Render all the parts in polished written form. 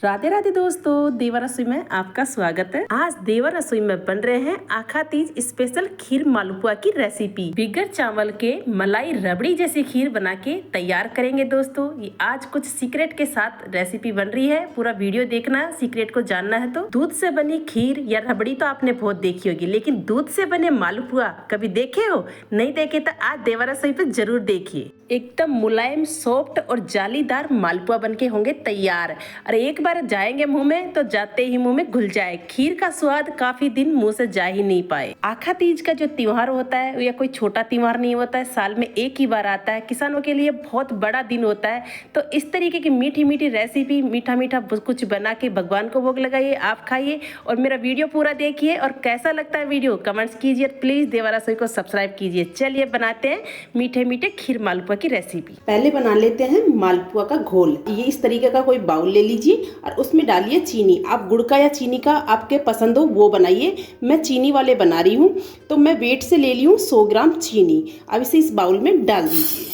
राधे राधे दोस्तों, देवा रसोई में आपका स्वागत है। आज देवा रसोई में बन रहे हैं आखा तीज स्पेशल खीर मालपुआ की रेसिपी। बिगर चावल के मलाई रबड़ी जैसी खीर बना के तैयार करेंगे दोस्तों। ये आज कुछ सीक्रेट के साथ रेसिपी बन रही है, पूरा वीडियो देखना, सीक्रेट को जानना है। तो दूध से बनी खीर या रबड़ी तो आपने बहुत देखी होगी, लेकिन दूध से बने मालपुआ कभी देखे हो? नहीं देखे तो आज देवा रसोई पे जरूर देखिए। एकदम मुलायम, सॉफ्ट और जालीदार मालपुआ बनके होंगे तैयार। और एक बार जाएंगे मुंह में तो जाते ही मुंह में घुल जाए। खीर का स्वाद काफी दिन मुंह से जा ही नहीं पाए। आखा तीज का जो त्योहार होता है या कोई छोटा त्योहार नहीं होता है, साल में एक ही बार आता है। किसानों के लिए बहुत बड़ा दिन होता है। तो इस तरीके की मीठी मीठी रेसिपी, मीठा मीठा कुछ बना के भगवान को भोग लगाइए, आप खाइए और मेरा वीडियो पूरा देखिए। और कैसा लगता है वीडियो कमेंट्स कीजिए। प्लीज देवा रसोई को सब्सक्राइब कीजिए। चलिए बनाते हैं मीठे मीठे खीर मालपुआ की रेसिपी। पहले बना लेते हैं मालपुआ का घोल। ये इस तरीके का कोई बाउल ले लीजिए और उसमें डालिए चीनी। आप गुड़ का या चीनी का आपके पसंद हो वो बनाइए। मैं चीनी वाले बना रही हूँ, तो मैं वेट से ले ली हूँ 100 ग्राम चीनी। अब इसे इस बाउल में डाल दीजिए।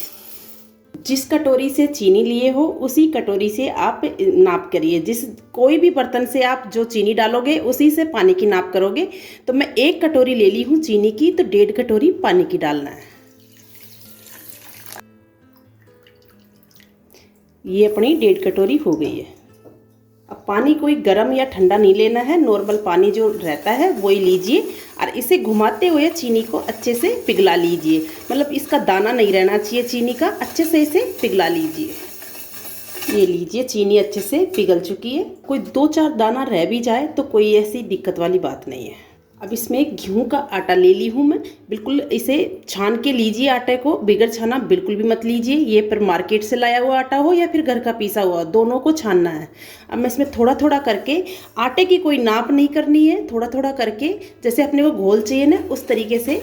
जिस कटोरी से चीनी लिए हो उसी कटोरी से आप नाप करिए। जिस कोई भी बर्तन से आप जो चीनी डालोगे उसी से पानी की नाप करोगे। तो मैं 1 कटोरी ले ली हूँ चीनी की, तो 1.5 कटोरी पानी की डालना है। ये अपनी 1.5 कटोरी हो गई है। अब पानी कोई गर्म या ठंडा नहीं लेना है, नॉर्मल पानी जो रहता है वही लीजिए और इसे घुमाते हुए चीनी को अच्छे से पिघला लीजिए। मतलब इसका दाना नहीं रहना चाहिए चीनी का, अच्छे से इसे पिघला लीजिए। ये लीजिए, चीनी अच्छे से पिघल चुकी है। कोई 2-4 दाना रह भी जाए तो कोई ऐसी दिक्कत वाली बात नहीं है। अब इसमें गेहूं का आटा ले ली हूँ मैं। बिल्कुल इसे छान के लीजिए आटे को, बिगर छाना बिल्कुल भी मत लीजिए। ये पर मार्केट से लाया हुआ आटा हो या फिर घर का पीसा हुआ, दोनों को छानना है। अब मैं इसमें थोड़ा थोड़ा करके, आटे की कोई नाप नहीं करनी है, थोड़ा थोड़ा करके जैसे अपने को घोल चाहिए ना उस तरीके से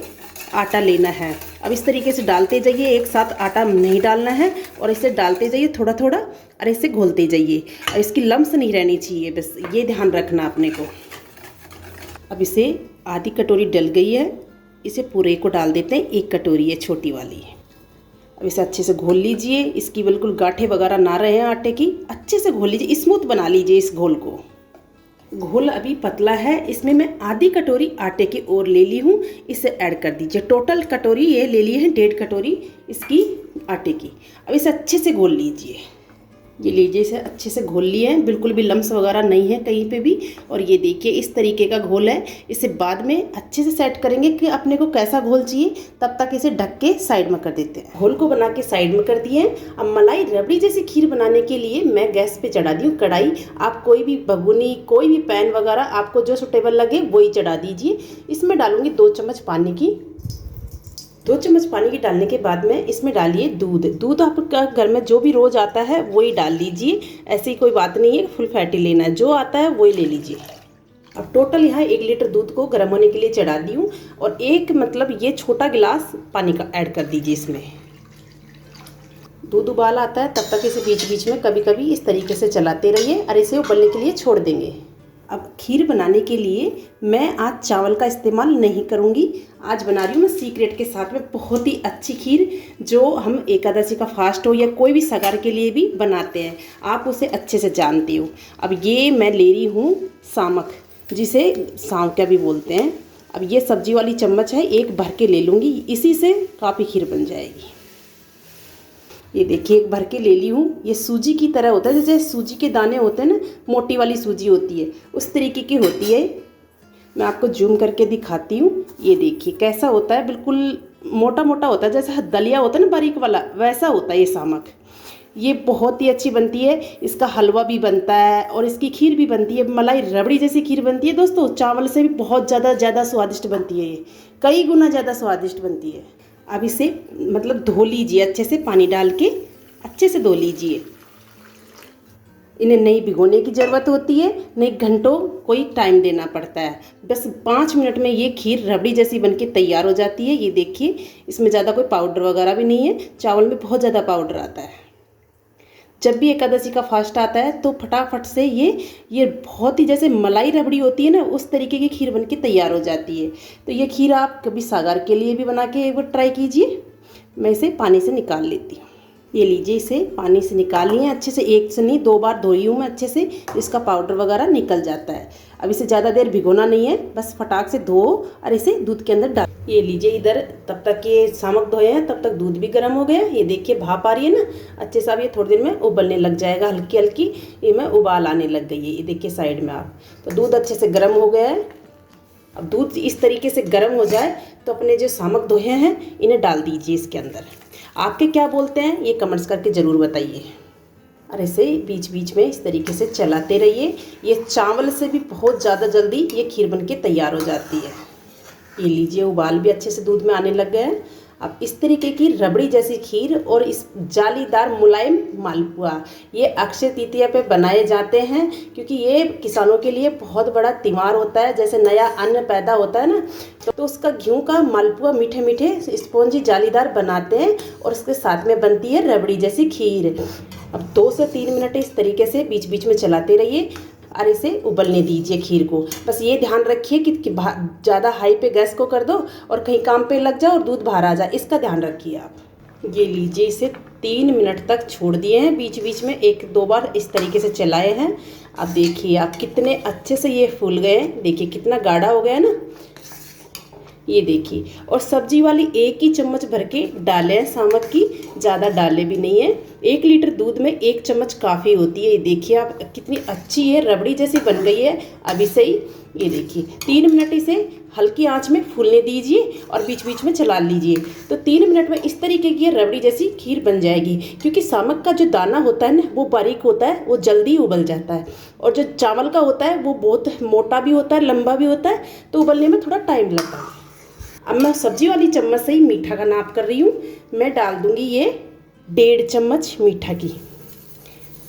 आटा लेना है। अब इस तरीके से डालते जाइए, एक साथ आटा नहीं डालना है और इसे डालते जाइए थोड़ा थोड़ा और इसे घोलते जाइए। और इसकी लम्स नहीं रहनी चाहिए, बस ये ध्यान रखना अपने को। अब इसे आधी कटोरी डल गई है, इसे पूरे को डाल देते हैं। 1 कटोरी है छोटी वाली। अब इसे अच्छे से घोल लीजिए। इसकी बिल्कुल गांठें वगैरह ना रहे हैं आटे की, अच्छे से घोल लीजिए, स्मूथ बना लीजिए इस घोल को। घोल अभी पतला है, इसमें मैं आधी कटोरी आटे की और ले ली हूँ, इसे ऐड कर दीजिए। टोटल कटोरी ये ले ली है 1.5 कटोरी इसकी आटे की। अब इसे अच्छे से घोल लीजिए। ये लीजिए, इसे अच्छे से घोल लिए हैं, बिल्कुल भी लम्स वगैरह नहीं है कहीं पे भी। और ये देखिए इस तरीके का घोल है। इसे बाद में अच्छे से सेट करेंगे कि अपने को कैसा घोल चाहिए, तब तक इसे ढक के साइड में कर देते हैं। घोल को बना के साइड में कर दिए। अब मलाई रबड़ी जैसी खीर बनाने के लिए मैं गैस पे चढ़ा दी हूँ कढ़ाई। आप कोई भी भगोनी, कोई भी पैन वगैरह आपको जो सूटेबल लगे वही चढ़ा दीजिए। इसमें डालूंगी 2 चम्मच पानी की। 2 चम्मच पानी की डालने के बाद में इसमें डालिए दूध। दूध आपका घर में जो भी रोज़ आता है वही डाल लीजिए, ऐसी कोई बात नहीं है फुल फैटी लेना है, जो आता है वही ले लीजिए। अब टोटल यहाँ 1 लीटर दूध को गर्म होने के लिए चढ़ा दी हूँ और ये छोटा गिलास पानी का ऐड कर दीजिए इसमें। दूध उबाल आता है तब तक इसे बीच बीच में कभी कभी इस तरीके से चलाते रहिए और इसे उबलने के लिए छोड़ देंगे। अब खीर बनाने के लिए मैं आज चावल का इस्तेमाल नहीं करूंगी। आज बना रही हूँ मैं सीक्रेट के साथ में बहुत ही अच्छी खीर, जो हम एकादशी का फास्ट हो या कोई भी सगार के लिए भी बनाते हैं। आप उसे अच्छे से जानते हो। अब ये मैं ले रही हूँ सामक, जिसे सांवका भी बोलते हैं। अब ये सब्जी वाली चम्मच है, 1 भर के ले लूँगी, इसी से काफ़ी खीर बन जाएगी। ये देखिए 1 भर के ले ली हूँ। ये सूजी की तरह होता है, जैसे सूजी के दाने होते हैं ना, मोटी वाली सूजी होती है, उस तरीके की होती है। मैं आपको जूम करके दिखाती हूँ। ये देखिए कैसा होता है, बिल्कुल मोटा मोटा होता है, जैसे दलिया होता है ना बारीक वाला, वैसा होता है ये सामक। ये बहुत ही अच्छी बनती है। इसका हलवा भी बनता है और इसकी खीर भी बनती है। मलाई रबड़ी जैसी खीर बनती है दोस्तों, चावल से भी बहुत ज़्यादा स्वादिष्ट बनती है। ये कई गुना ज़्यादा स्वादिष्ट बनती है। अब इसे धो लीजिए अच्छे से, पानी डाल के अच्छे से धो लीजिए। इन्हें नहीं भिगोने की ज़रूरत होती है, नहीं घंटों कोई टाइम देना पड़ता है। बस 5 मिनट में ये खीर रबड़ी जैसी बनके तैयार हो जाती है। ये देखिए इसमें ज़्यादा कोई पाउडर वगैरह भी नहीं है, चावल में बहुत ज़्यादा पाउडर आता है। जब भी एकादशी का फास्ट आता है तो फटाफट से ये बहुत ही जैसे मलाई रबड़ी होती है ना, उस तरीके की खीर बनके तैयार हो जाती है। तो ये खीर आप कभी सागर के लिए भी बना के एक बार ट्राई कीजिए। मैं इसे पानी से निकाल लेती हूँ। ये लीजिए, इसे पानी से निकाल लिए अच्छे से, एक से नहीं 2 बार धोई हूँ मैं अच्छे से, इसका पाउडर वगैरह निकल जाता है। अब इसे ज़्यादा देर भिगोना नहीं है, बस फटाक से धो और इसे दूध के अंदर डाल। ये लीजिए, इधर तब तक ये सामक धोए हैं तब तक दूध भी गर्म हो गया। ये देखिए भाप आ रही है ना अच्छे से। अब ये थोड़ी देर में उबलने लग जाएगा, हल्की हल्की ये में उबाल आने लग गई है। ये देखिए साइड में आप, तो दूध अच्छे से गर्म हो गया है। अब दूध इस तरीके से गर्म हो जाए तो अपने जो सामक धोए हैं इन्हें डाल दीजिए इसके अंदर। आपके क्या बोलते हैं ये कमेंट्स करके ज़रूर बताइए। और ऐसे बीच बीच में इस तरीके से चलाते रहिए। ये चावल से भी बहुत ज़्यादा जल्दी ये खीर बनके तैयार हो जाती है। ये लीजिए, उबाल भी अच्छे से दूध में आने लग गए हैं। अब इस तरीके की रबड़ी जैसी खीर और इस जालीदार मुलायम मालपुआ ये अक्षय तृतीया पे बनाए जाते हैं, क्योंकि ये किसानों के लिए बहुत बड़ा त्योहार होता है। जैसे नया अन्न पैदा होता है ना, तो उसका घी का मालपुआ मीठे मीठे स्पॉन्जी जालीदार बनाते हैं और उसके साथ में बनती है रबड़ी जैसी खीर। अब 2 से 3 मिनट इस तरीके से बीच बीच में चलाते रहिए और इसे उबलने दीजिए खीर को। बस ये ध्यान रखिए कि ज़्यादा हाई पे गैस को कर दो और कहीं काम पे लग जाए और दूध बाहर आ जाए, इसका ध्यान रखिए आप। ये लीजिए, इसे 3 मिनट तक छोड़ दिए हैं, बीच बीच में 1-2 बार इस तरीके से चलाए हैं। अब देखिए आप कितने अच्छे से ये फूल गए हैं। देखिए कितना गाढ़ा हो गया है ना, ये देखिए। और सब्जी वाली 1 ही चम्मच भर के डाले हैं सामक की, ज़्यादा डाले भी नहीं है। 1 लीटर दूध में 1 चम्मच काफ़ी होती है। ये देखिए आप कितनी अच्छी ये रबड़ी जैसी बन गई है अभी से ही। ये देखिए 3 मिनट इसे हल्की आंच में फूलने दीजिए और बीच बीच में चला लीजिए, तो 3 मिनट में इस तरीके की रबड़ी जैसी खीर बन जाएगी। क्योंकि सामक का जो दाना होता है ना वो बारीक होता है, वो जल्दी उबल जाता है, और जो चावल का होता है वो बहुत मोटा भी होता है, लंबा भी होता है, तो उबलने में थोड़ा टाइम लगता है। अब मैं सब्जी वाली चम्मच से ही मीठा का नाप कर रही हूँ। मैं डाल दूँगी ये 1.5 चम्मच मीठा की,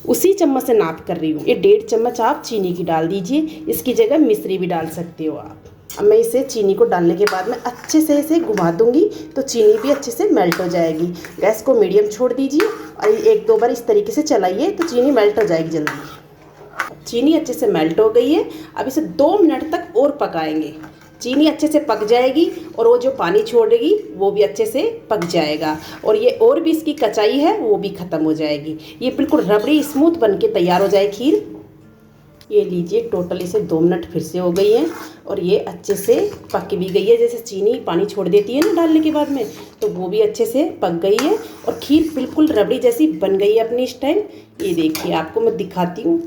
उसी चम्मच से नाप कर रही हूँ। ये 1.5 चम्मच आप चीनी की डाल दीजिए, इसकी जगह मिश्री भी डाल सकते हो आप। अब मैं इसे चीनी को डालने के बाद में अच्छे से इसे घुमा दूँगी तो चीनी भी अच्छे से मेल्ट हो जाएगी। गैस को मीडियम छोड़ दीजिए और 1-2 बार इस तरीके से चलाइए तो चीनी मेल्ट हो जाएगी जल्दी। चीनी अच्छे से मेल्ट हो गई है। अब इसे 2 मिनट तक और पकाएंगे। चीनी अच्छे से पक जाएगी और वो जो पानी छोड़ेगी वो भी अच्छे से पक जाएगा, और ये और भी इसकी कचाई है वो भी ख़त्म हो जाएगी। ये बिल्कुल रबड़ी स्मूथ बन के तैयार हो जाए खीर। ये लीजिए, टोटल इसे 2 मिनट फिर से हो गई हैं और ये अच्छे से पक भी गई है। जैसे चीनी पानी छोड़ देती है ना डालने के बाद में, तो वो भी अच्छे से पक गई है और खीर बिल्कुल रबड़ी जैसी बन गई है अपनी इस टाइम। ये देखिए आपको मैं दिखाती हूँ।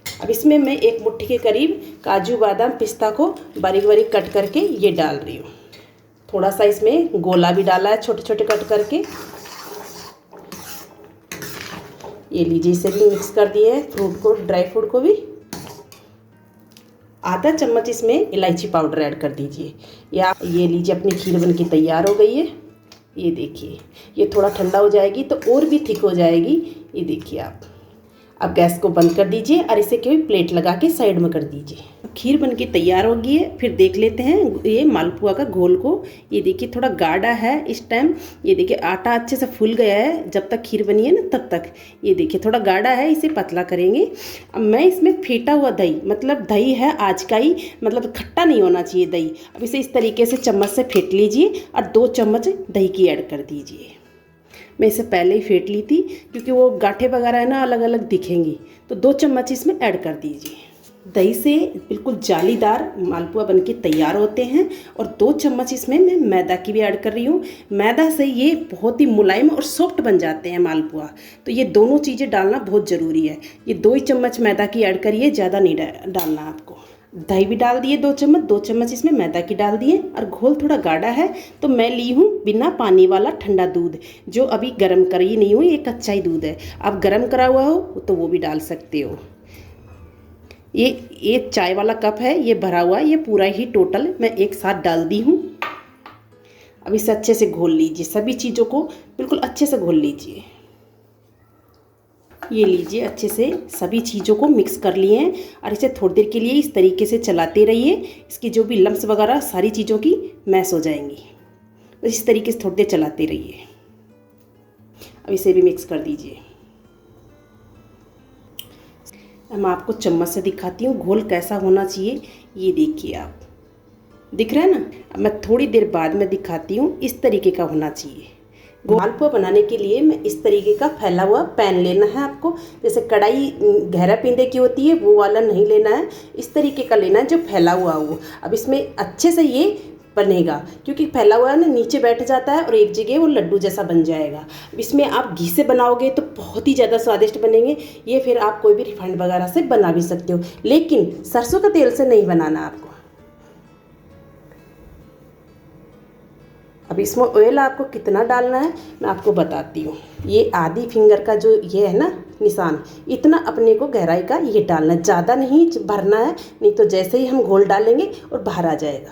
अब इसमें मैं 1 मुट्ठी के करीब काजू बादाम पिस्ता को बारीक बारीक कट करके ये डाल रही हूँ। थोड़ा सा इसमें गोला भी डाला है छोटे छोटे कट करके। ये लीजिए, इसे भी मिक्स कर दिए है फ्रूट को, ड्राई फ्रूट को भी। आधा चम्मच इसमें इलायची पाउडर ऐड कर दीजिए। या ये लीजिए, अपनी खीर बन के तैयार हो गई है। ये देखिए, ये थोड़ा ठंडा हो जाएगी तो और भी थिक हो जाएगी। ये देखिए आप। अब गैस को बंद कर दीजिए और इसे कोई प्लेट लगा के साइड में कर दीजिए। खीर बनके तैयार हो गई है। फिर देख लेते हैं ये मालपुआ का घोल को। ये देखिए थोड़ा गाढ़ा है इस टाइम। ये देखिए आटा अच्छे से फूल गया है, जब तक खीर बनी है ना तब तक। ये देखिए थोड़ा गाढ़ा है, इसे पतला करेंगे। अब मैं इसमें फेंटा हुआ दही, मतलब दही है आज का ही, मतलब खट्टा नहीं होना चाहिए दही। अब इसे इस तरीके से चम्मच से फेंट लीजिए और 2 चम्मच दही की ऐड कर दीजिए। मैं इसे पहले ही फेंट ली थी क्योंकि वो गांठे वगैरह है ना अलग अलग दिखेंगी, तो 2 चम्मच इसमें ऐड कर दीजिए। दही से बिल्कुल जालीदार मालपुआ बनके तैयार होते हैं। और 2 चम्मच इसमें मैं मैदा की भी ऐड कर रही हूँ। मैदा से ये बहुत ही मुलायम और सॉफ्ट बन जाते हैं मालपुआ, तो ये दोनों चीज़ें डालना बहुत ज़रूरी है। ये 2 ही चम्मच मैदा की ऐड करिए, ज़्यादा नहीं डालना आपको। दही भी डाल दिए 2 चम्मच, 2 चम्मच इसमें मैदा की डाल दिए। और घोल थोड़ा गाढ़ा है तो मैं ली हूँ बिना पानी वाला ठंडा दूध, जो अभी गर्म करी नहीं हुई, ये कच्चा ही दूध है। आप गर्म करा हुआ हो तो वो भी डाल सकते हो। ये चाय वाला कप है, ये भरा हुआ है, ये पूरा ही टोटल मैं एक साथ डाल दी हूँ। अब इसे अच्छे से घोल लीजिए, सभी चीज़ों को बिल्कुल अच्छे से घोल लीजिए। ये लीजिए, अच्छे से सभी चीज़ों को मिक्स कर लिए हैं और इसे थोड़ी देर के लिए इस तरीके से चलाते रहिए। इसकी जो भी लम्स वगैरह सारी चीज़ों की मैश हो जाएंगी, तो इस तरीके से थोड़ी देर चलाते रहिए। अब इसे भी मिक्स कर दीजिए। अब मैं आपको चम्मच से दिखाती हूँ घोल कैसा होना चाहिए। ये देखिए आप, दिख रहा है ना। अब मैं थोड़ी देर बाद में दिखाती हूँ, इस तरीके का होना चाहिए। मालपुआ बनाने के लिए मैं इस तरीके का फैला हुआ पैन लेना है आपको। जैसे कढ़ाई गहरा पींदे की होती है वो वाला नहीं लेना है, इस तरीके का लेना है जो फैला हुआ हो। अब इसमें अच्छे से ये बनेगा, क्योंकि फैला हुआ है ना, नीचे बैठ जाता है और एक जगह वो लड्डू जैसा बन जाएगा। इसमें आप घी से बनाओगे तो बहुत ही ज़्यादा स्वादिष्ट बनेंगे। ये फिर आप कोई भी रिफाइंड वगैरह से बना भी सकते हो, लेकिन सरसों का तेल से नहीं बनाना आपको। अब इसमें ऑयल आपको कितना डालना है मैं आपको बताती हूँ। ये आधी फिंगर का जो ये है ना निशान, इतना अपने को गहराई का ये डालना है, ज़्यादा नहीं भरना है, नहीं तो जैसे ही हम घोल डालेंगे और बाहर आ जाएगा।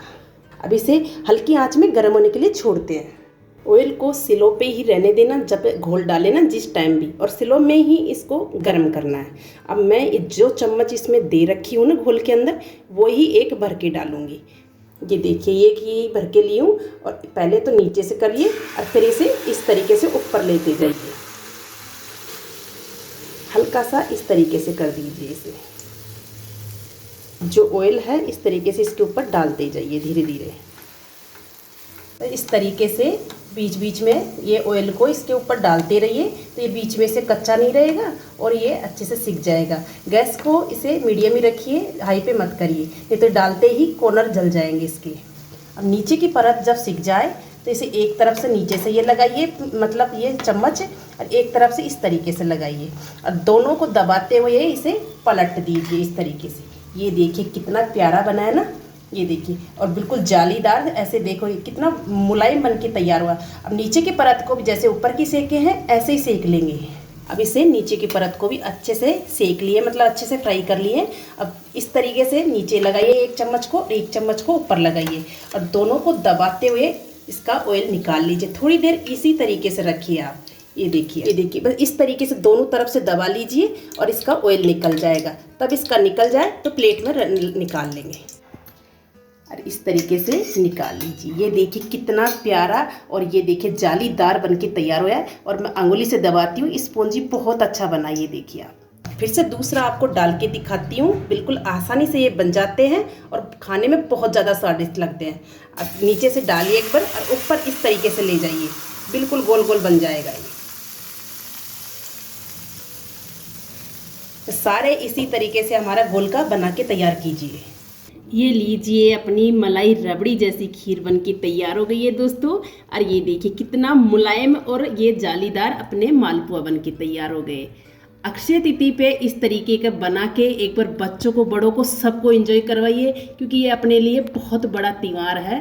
अब इसे हल्की आंच में गर्म होने के लिए छोड़ते हैं। ऑयल को स्लो पे ही रहने देना जब घोल डाले ना, जिस टाइम भी, और स्लो में ही इसको गर्म करना है। अब मैं जो चम्मच इसमें दे रखी हूँ ना घोल के अंदर, वो ही एक भर के डालूँगी। ये देखिए एक ही भर के ली हूँ, और पहले तो नीचे से करिए और फिर इसे इस तरीके से ऊपर लेते जाइए, हल्का सा इस तरीके से कर दीजिए। इसे जो ऑयल है इस तरीके से इसके ऊपर डालते जाइए धीरे धीरे। तो इस तरीके से बीच बीच में ये ऑयल को इसके ऊपर डालते रहिए, तो ये बीच में से कच्चा नहीं रहेगा और ये अच्छे से सिक जाएगा। गैस को इसे मीडियम ही रखिए, हाई पे मत करिए, नहीं तो डालते ही कॉर्नर जल जाएंगे इसके। अब नीचे की परत जब सिक जाए तो इसे एक तरफ से नीचे से ये लगाइए, मतलब ये चम्मच, और एक तरफ से इस तरीके से लगाइए और दोनों को दबाते हुए इसे पलट दीजिए इस तरीके से। ये देखिए कितना प्यारा बना है ना, ये देखिए, और बिल्कुल जालीदार। ऐसे देखो ये कितना मुलायम बन के तैयार हुआ। अब नीचे की परत को भी जैसे ऊपर की सेके हैं ऐसे ही सेक लेंगे। अब इसे नीचे की परत को भी अच्छे से सेक लिए, मतलब अच्छे से फ्राई कर लिए। अब इस तरीके से नीचे लगाइए एक चम्मच को, एक चम्मच को ऊपर लगाइए और दोनों को दबाते हुए इसका ऑयल निकाल लीजिए। थोड़ी देर इसी तरीके से रखिए आप। ये देखिए बस इस तरीके से दोनों तरफ से दबा लीजिए और इसका ऑयल निकल जाएगा। तब इसका निकल जाए तो प्लेट में निकाल लेंगे और इस तरीके से निकाल लीजिए। ये देखिए कितना प्यारा, और ये देखिए जालीदार बनके तैयार हुआ है। और मैं अंगुली से दबाती हूँ, स्पॉन्जी बहुत अच्छा बना। ये देखिए आप, फिर से दूसरा आपको डाल के दिखाती हूँ। बिल्कुल आसानी से ये बन जाते हैं और खाने में बहुत ज़्यादा स्वादिष्ट लगते हैं। अब नीचे से डालिए एक बार और ऊपर इस तरीके से ले जाइए, बिल्कुल गोल गोल बन जाएगा ये। तो सारे इसी तरीके से हमारा घोल का बना के तैयार कीजिए। ये लीजिए अपनी मलाई रबड़ी जैसी खीर बनके तैयार हो गई है दोस्तों। और ये देखिए कितना मुलायम और ये जालीदार अपने मालपुआ बनके तैयार हो गए। अक्षय तृतीया पे इस तरीके का बना के एक बार बच्चों को, बड़ों को, सबको एंजॉय करवाइए, क्योंकि ये अपने लिए बहुत बड़ा त्यौहार है।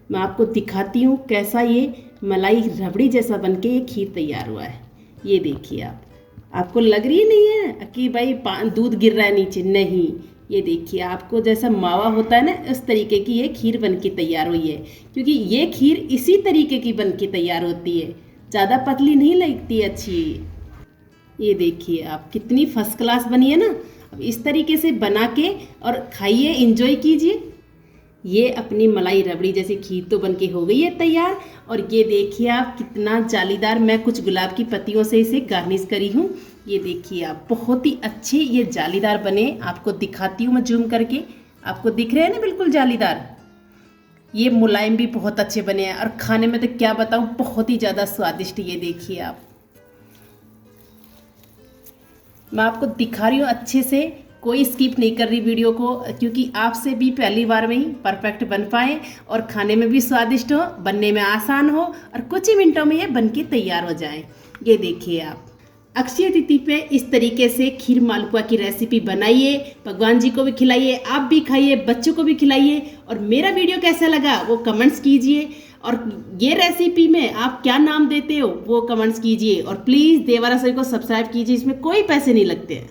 मैं आपको दिखाती हूँ कैसा ये मलाई रबड़ी जैसा बनके ये खीर तैयार हुआ है। ये देखिए आप, आपको लग रही नहीं है कि भाई दूध गिर रहा है नीचे, नहीं। ये देखिए आपको जैसा मावा होता है ना, उस तरीके की ये खीर बनके तैयार हुई है। क्योंकि ये खीर इसी तरीके की बनके तैयार होती है, ज़्यादा पतली नहीं लगती अच्छी। ये देखिए आप कितनी फर्स्ट क्लास बनी है ना। अब इस तरीके से बना के और खाइए, एंजॉय कीजिए। ये अपनी मलाई रबड़ी जैसी खीर तो बनके हो गई है तैयार। और ये देखिए आप कितना जालीदार, मैं कुछ गुलाब की पत्तियों से इसे गार्निश करी हूँ। ये देखिए आप, बहुत ही अच्छे ये जालीदार बने। आपको दिखाती हूँ मैं जूम करके, आपको दिख रहे हैं ना बिल्कुल जालीदार। ये मुलायम भी बहुत अच्छे बने हैं और खाने में तो क्या बताऊँ, बहुत ही ज़्यादा स्वादिष्ट। ये देखिए आप, मैं आपको दिखा रही हूँ अच्छे से, कोई स्किप नहीं कर रही वीडियो को, क्योंकि आपसे भी पहली बार में ही परफेक्ट बन पाए और खाने में भी स्वादिष्ट हो, बनने में आसान हो और कुछ ही मिनटों में ये बनके तैयार हो जाए। ये देखिए आप, अक्षय तृतीया पे इस तरीके से खीर मालपुआ की रेसिपी बनाइए, भगवान जी को भी खिलाइए, आप भी खाइए, बच्चों को भी खिलाइए। और मेरा वीडियो कैसा लगा वो कमेंट्स कीजिए, और ये रेसिपी में आप क्या नाम देते हो वो कमेंट्स कीजिए। और प्लीज़ देवा रसोई को सब्सक्राइब कीजिए, इसमें कोई पैसे नहीं लगते हैं।